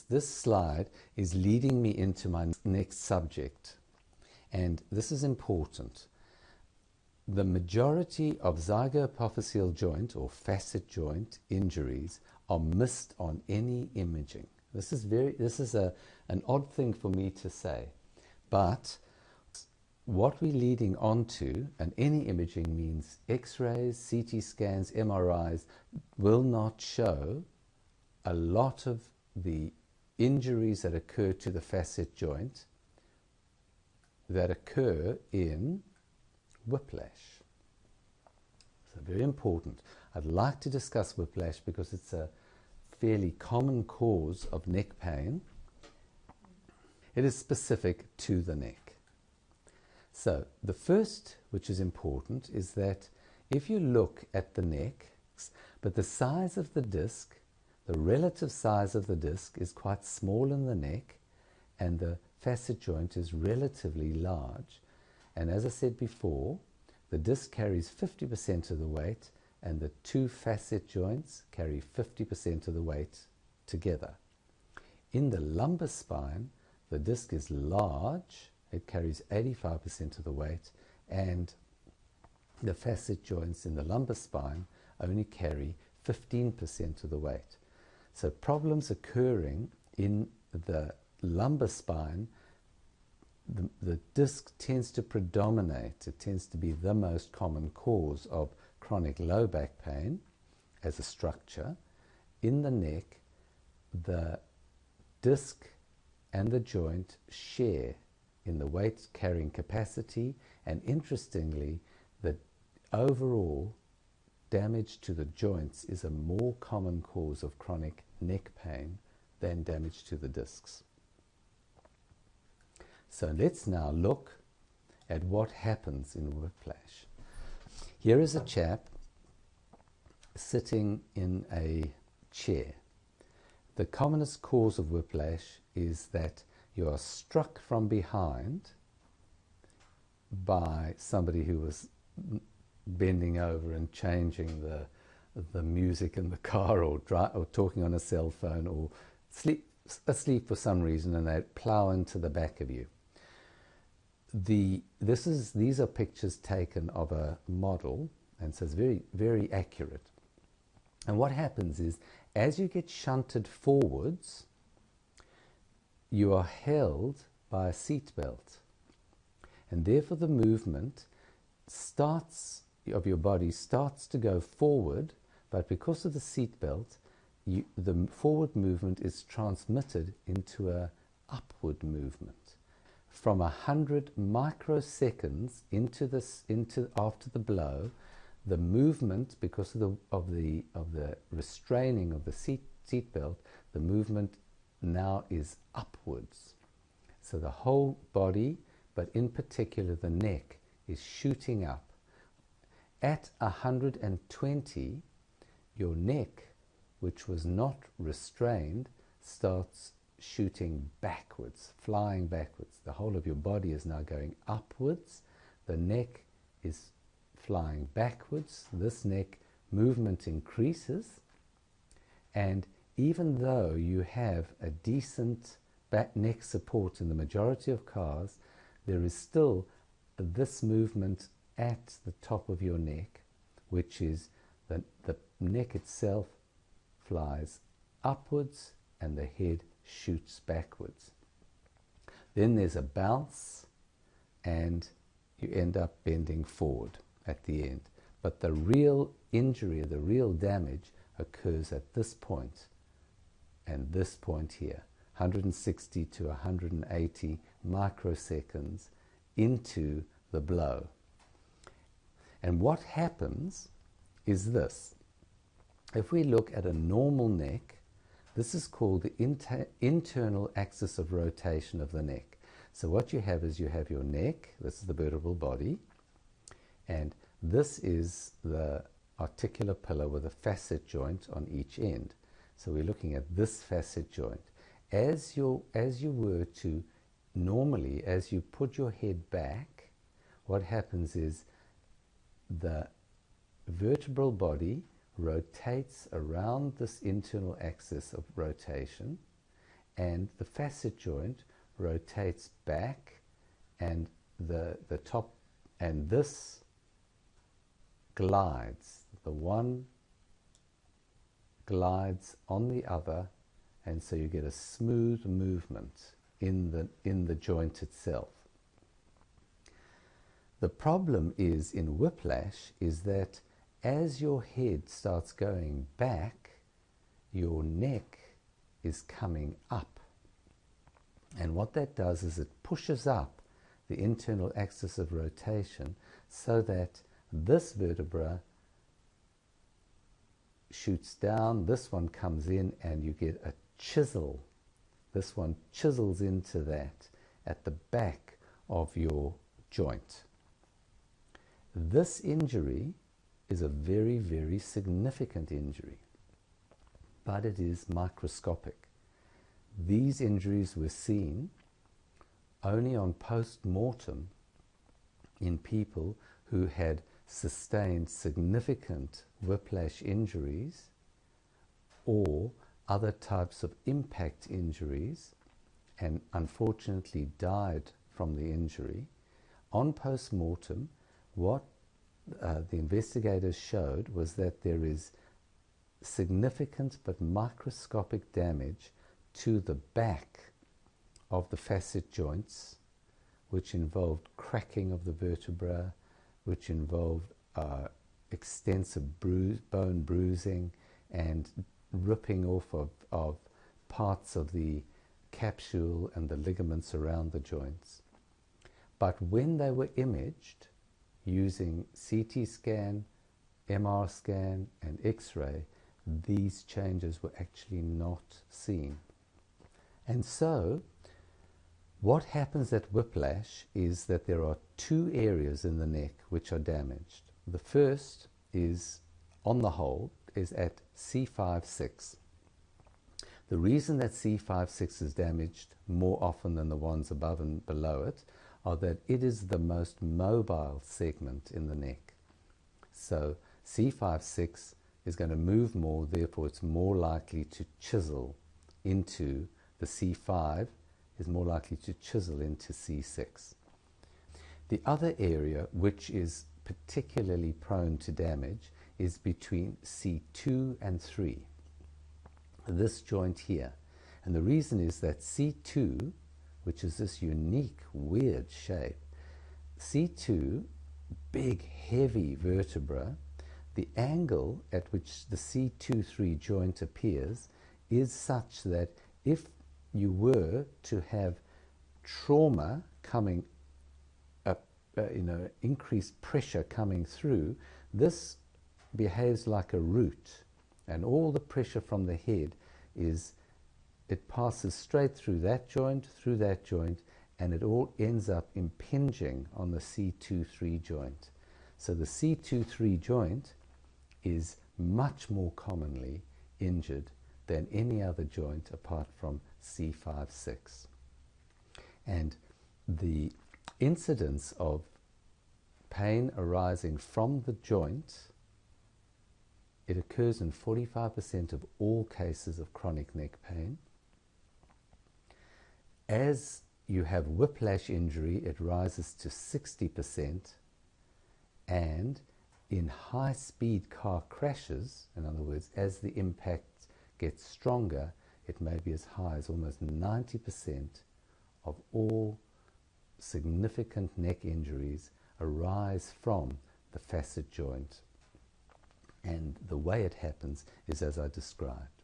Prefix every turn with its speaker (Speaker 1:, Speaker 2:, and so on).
Speaker 1: This slide is leading me into my next subject, and this is important. The majority of zygoepiphyseal joint or facet joint injuries are missed on any imaging. This is an odd thing for me to say, but what we're leading on to, and any imaging means X-rays, CT scans, MRIs, will not show a lot of the injuries that occur to the facet joint that occur in whiplash. So very important. I'd like to discuss whiplash because it's a fairly common cause of neck pain. It is specific to the neck. So the first, which is important, is that if you look at the neck, but the size of the disc, the relative size of the disc is quite small in the neck, and the facet joint is relatively large. And as I said before, the disc carries 50% of the weight, and the two facet joints carry 50% of the weight together. In the lumbar spine, the disc is large, it carries 85% of the weight, and the facet joints in the lumbar spine only carry 15% of the weight. So problems occurring in the lumbar spine, the disc tends to predominate. It tends to be the most common cause of chronic low back pain as a structure. In the neck, the disc and the joint share in the weight carrying capacity, and interestingly, the overall damage to the joints is a more common cause of chronic neck pain than damage to the discs. So let's now look at what happens in whiplash. Here is a chap sitting in a chair. The commonest cause of whiplash is that you are struck from behind by somebody who was bending over and changing the music in the car, or talking on a cell phone, or asleep for some reason, and they plow into the back of you. These are pictures taken of a model, and so it's very, very accurate. And what happens is, as you get shunted forwards, you are held by a seat belt, and therefore the movement of your body starts to go forward, but because of the seat belt, the forward movement is transmitted into a upward movement. From 100 microseconds after the blow, the movement, because of the restraining of the seat belt, the movement now is upwards. So the whole body, but in particular the neck, is shooting up. At 120, your neck, which was not restrained, starts shooting backwards, flying backwards. The whole of your body is now going upwards. The neck is flying backwards. This neck movement increases, and even though you have a decent back neck support in the majority of cars, there is still this movement at the top of your neck, which is the neck itself flies upwards and the head shoots backwards. Then there's a bounce and you end up bending forward at the end. But the real injury, the real damage occurs at this point and this point here, 160 to 180 microseconds into the blow. And what happens is this. If we look at a normal neck, this is called the internal axis of rotation of the neck. So what you have is you have your neck, this is the vertebral body, and this is the articular pillar with a facet joint on each end. So we're looking at this facet joint. As you were to normally, as you put your head back, what happens is the vertebral body rotates around this internal axis of rotation, and the facet joint rotates back, and the top, and this glides. The one glides on the other, and so you get a smooth movement in the joint itself. The problem is in whiplash is that as your head starts going back, your neck is coming up. And what that does is it pushes up the internal axis of rotation so that this vertebra shoots down, this one comes in, and you get a chisel. This one chisels into that at the back of your joint. This injury is a very, very significant injury, but it is microscopic. These injuries were seen only on post-mortem in people who had sustained significant whiplash injuries or other types of impact injuries and unfortunately died from the injury. On post-mortem, what the investigators showed was that there is significant but microscopic damage to the back of the facet joints, which involved cracking of the vertebra, which involved extensive bone bruising and ripping off of parts of the capsule and the ligaments around the joints. But when they were imaged using CT scan, MR scan, and X-ray, these changes were actually not seen. And so, what happens at whiplash is that there are two areas in the neck which are damaged. The first is, on the whole, is at C5-6. The reason that C5-6 is damaged more often than the ones above and below it are that it is the most mobile segment in the neck. So C5-6 is going to move more, therefore it's more likely to chisel into the C5, is more likely to chisel into C6. The other area which is particularly prone to damage is between C2 and 3, this joint here. And the reason is that C2, which is this unique, weird shape, C2, big, heavy vertebra, the angle at which the C2-3 joint appears is such that if you were to have trauma coming up, increased pressure coming through, this behaves like a root, and all the pressure from the head it passes straight through that joint, and it all ends up impinging on the C2-3 joint. So the C2-3 joint is much more commonly injured than any other joint apart from C5-6. And the incidence of pain arising from the joint, it occurs in 45% of all cases of chronic neck pain. As you have whiplash injury, it rises to 60%, and in high-speed car crashes, in other words, as the impact gets stronger, it may be as high as almost 90% of all significant neck injuries arise from the facet joint. And the way it happens is as I described.